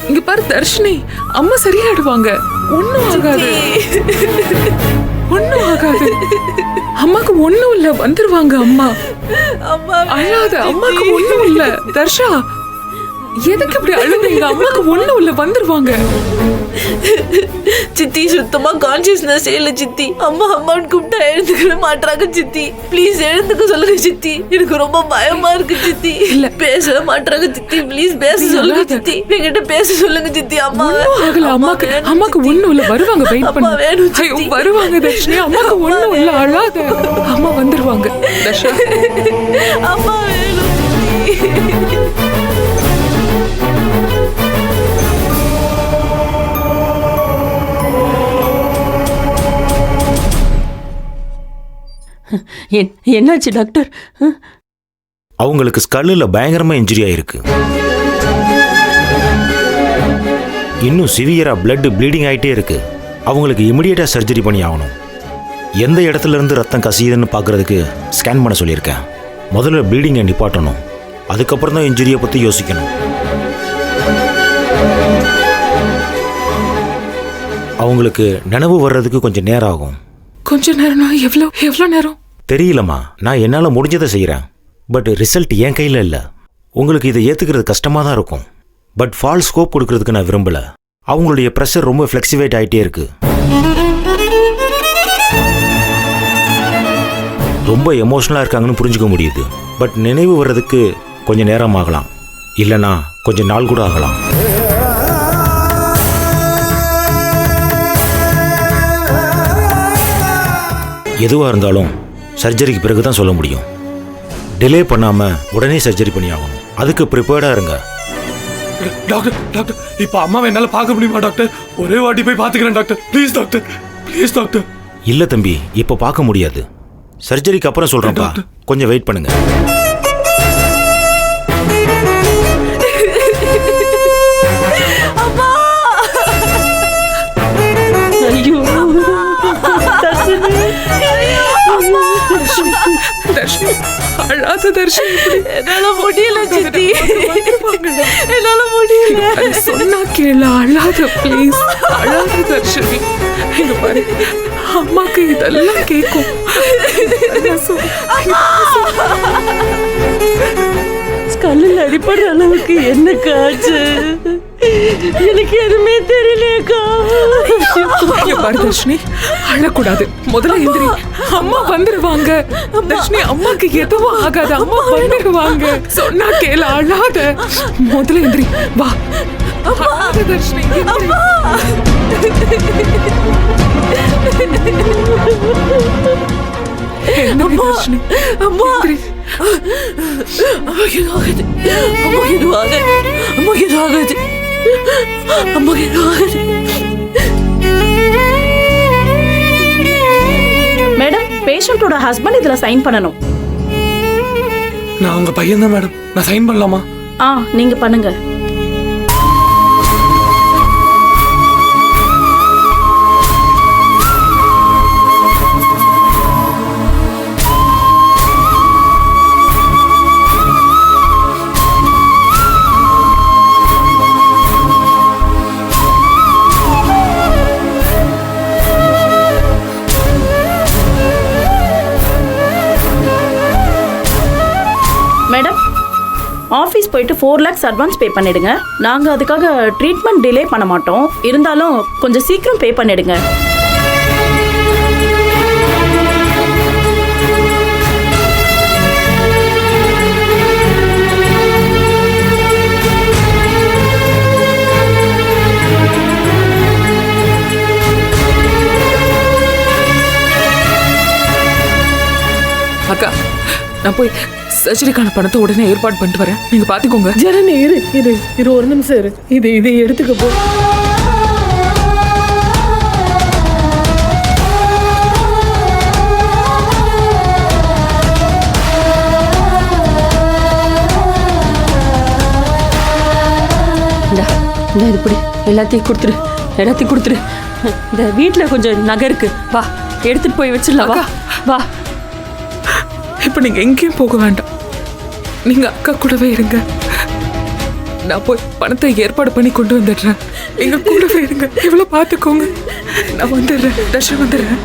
இங்க பாரு தர்ஷினி, அம்மா சரியாயிடுவாங்க. ஒண்ணும் ஆகாது, ஒண்ணும் ஆகாது. அம்மாக்கு ஒண்ணும் இல்ல, வந்துருவாங்க அம்மா. அழாத, அம்மாக்கு ஒண்ணும் இல்ல. தர்ஷா, எதுக்கு இப்படி அழுகுறீங்க? அம்மாக்கு ஒண்ணும் இல்ல, வந்துருவாங்க. சித்தி சுத்தமா கான்சியஸ்னஸ் இல்ல சித்தி. அம்மா அம்மான்னு கூப்பிட்டா எழுந்துக்க மாட்டாங்க சித்தி. ப்ளீஸ் எழுந்துக்க சொல்லுங்க சித்தி. எனக்கு ரொம்ப பயமா இருக்கு சித்தி. இல்ல பேச மாட்டாங்க சித்தி. ப்ளீஸ் பேச சொல்லுங்க சித்தி. என்கிட்ட பேச சொல்லுங்க சித்தி. அம்மா ஆகல, அம்மாக்கு ஒண்ணும் இல்ல, வருவாங்க. வெயிட் பண்ணு. வருவாங்க தர்ஷினி, அம்மாக்கு ஒண்ணும் இல்ல, அழாத. அம்மா வந்துருவாங்க. தர்ஷா, அம்மா வேணும் சித்தி. என்னாச்சு டாக்டர்? அவங்களுக்கு ஸ்கல்லில் பயங்கரமா இன்ஜுரி ஆயிருக்கு. இன்னும் சிவியரா பிளட் ப்ளீடிங் ஆகிட்டே இருக்கு. அவங்களுக்கு இமிடியேட்டா சர்ஜரி பண்ணி ஆகணும். எந்த இடத்துல இருந்து ரத்தம் கசியுதுன்னு பார்க்கறதுக்கு ஸ்கேன் பண்ண சொல்லியிருக்கேன். முதல்ல ப்ளீடிங்கை நிப்பாட்டணும், அதுக்கப்புறம் தான் இன்ஜுரியை பற்றி யோசிக்கணும். அவங்களுக்கு நினைவு வர்றதுக்கு கொஞ்சம் நேரம் ஆகும். கொஞ்ச நேரம்னா எவ்வளோ நேரம் தெரியலம்மா. நான் என்னால் முடிஞ்சதை செய்கிறேன். பட் ரிசல்ட் என் கையில் இல்லை. உங்களுக்கு இதை ஏற்றுக்கிறது கஷ்டமாக தான் இருக்கும். பட் ஃபால்ஸ் ஸ்கோப் கொடுக்கறதுக்கு நான் விரும்பலை. அவங்களுடைய ப்ரெஷர் ரொம்ப ஃப்ளெக்சிவேட் ஆகிட்டே இருக்கு. ரொம்ப எமோஷ்னலாக இருக்காங்கன்னு புரிஞ்சுக்க முடியுது. பட் நினைவு வர்றதுக்கு கொஞ்சம் நேரம் ஆகலாம், இல்லைனா கொஞ்சம் நாள் கூட ஆகலாம். எதுவாக இருந்தாலும் சர்ஜரிக்கு பிறகு தான் சொல்ல முடியும். டிலே பண்ணாமல் உடனே சர்ஜரி பண்ணி ஆகணும். அதுக்கு ப்ரிப்பேர்டாக இருங்க. டாக்டர் டாக்டர், இப்போ அம்மாவை என்னால் பார்க்க முடியுமா டாக்டர்? ஒரே வாட்டி போய் பார்த்துக்கிறேன் doctor. Please doctor, please doctor. இல்லை தம்பி, இப்போ பார்க்க முடியாது. சர்ஜரிக்கு அப்புறம் சொல்கிறேன்ப்பா, கொஞ்சம் வெயிட் பண்ணுங்க. தர்ஷினி, அழாத தர்ஷினி. என்னால முடியல சித்தி, என்னால முடியல. சொன்னா கேளு, அழாத ப்ளீஸ், அழாத தர்ஷினி. இங்க பாரு, அம்மாக்கு இதெல்லாம் கேட்கும். ஸ்கல்லில் அடிப்படுற அளவுக்கு என்ன காச்சு? எனக்கு எதுவுமே தெரியலையக்கா. பாரு தர்ஷினி, அழக்கூடாது. முதல்ல எந்திரி, அம்மா வந்துருவாங்க. தர்ஷினி, அம்மாக்கு எதுவும் ஆகாது, அம்மா வந்துருவாங்க. சொன்னா கேளு, அழாத. முதல்ல எந்திரி, வா. அழாத தர்ஷினி, எந்திரி தர்ஷினி. அம்மா அம்மாக்கு எதுவும் ஆகாது. அம்மாக்கு எதுவும் ஆகாது. அம்மாக்கு எதுவும் ஆகாது. மேடம், பேஷண்டோட ஹஸ்பண்ட் இதுல சைன் பண்ணணும். நான் உங்க பையன் தான் மேடம். நான் சைன் பண்ணலாமா? நீங்க பண்ணுங்க. மேடம், ஆஃபீஸ் போயிட்டு 4 lakhs அட்வான்ஸ் பே பண்ணிடுங்க. நாங்கள் அதுக்காக ட்ரீட்மெண்ட் டிலே பண்ண மாட்டோம். இருந்தாலும் கொஞ்சம் சீக்கிரம் பே பண்ணிடுங்க. அக்கா, நான் போய் சர்ஜரிக்கான பணத்தை உடனே ஏற்பாடு பண்ணிட்டு வரேன். நீங்க பாத்துக்கோங்க. ஜனனி இரு ஒரு நிமிஷம் இரு. இதை எடுத்துக்க போ. இது இப்படி எல்லாத்தையும் கொடுத்துரு. இந்த வீட்டில் கொஞ்சம் நகை இருக்கு, வா எடுத்துட்டு போய் வச்சிடலாம். வா. இப்ப நீங்க எங்கேயும் போக வேண்டாம். நீங்க அக்கா கூடவே இருங்க. நான் போய் பணத்தை ஏற்பாடு பண்ணி கொண்டு வந்துடுறேன். நீங்க கூட இருங்க, இவ்வளவு பாத்துக்கோங்க. நான் வந்துடுறேன், தர்ஷன் வந்துடுறேன்.